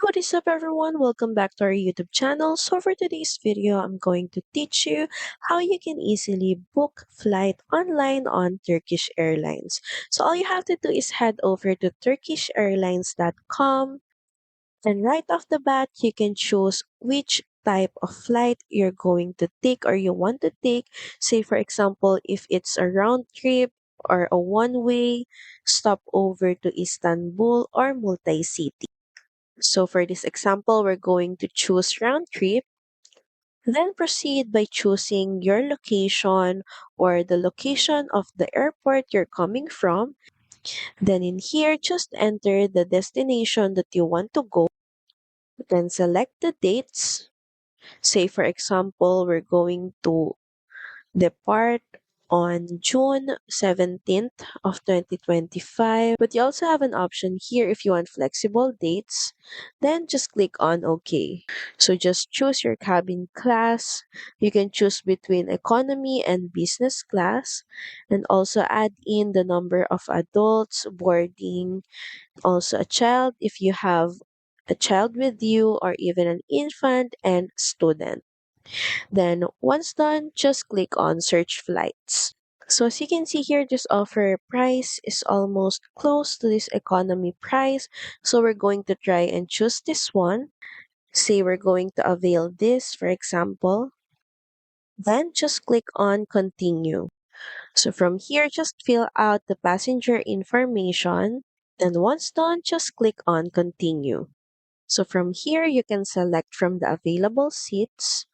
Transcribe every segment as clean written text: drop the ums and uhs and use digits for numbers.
What is up everyone? Welcome back to our YouTube channel. So for today's video, I'm going to teach you how you can easily book flight online on Turkish Airlines. So all you have to do is head over to turkishairlines.com and right off the bat, you can choose which type of flight you're going to take or you want to take. Say for example, if it's a round trip or a one-way stop over to Istanbul or multi-city. So for this example, we're going to choose round trip, then proceed by choosing your location or the location of the airport you're coming from. Then in here, just enter the destination that you want to go, then select the dates. Say for example, we're going to depart on June 17th of 2025. But you also have an option here if you want flexible dates, then just click on OK. So just choose your cabin class. You can choose between economy and business class and also add in the number of adults boarding, also a child if you have a child with you or even an infant and student. Then once done, just click on search flights. So as you can see here, this offer price is almost close to this economy price. So we're going to try and choose this one. Say we're going to avail this, for example. Then just click on continue. So from here, just fill out the passenger information. And once done, just click on continue. So from here, you can select from the available seats.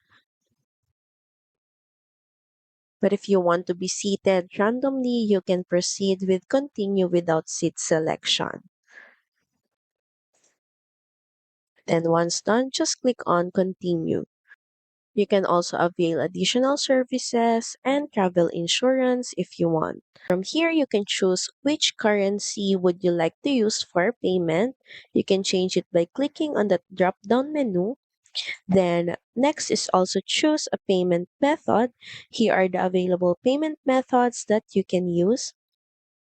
But if you want to be seated randomly, you can proceed with continue without seat selection. Then once done, just click on continue. You can also avail additional services and travel insurance if you want. From here, you can choose which currency would you like to use for payment. You can change it by clicking on the drop-down menu. Then next is also choose a payment method. Here are the available payment methods that you can use.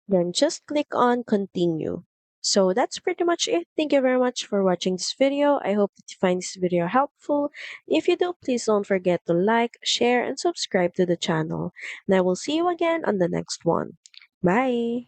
Then just click on continue. So that's pretty much it. Thank you very much for watching this video. I hope that you find this video helpful. If you do, please don't forget to like, share, and subscribe to the channel. And I will see you again on the next one. Bye!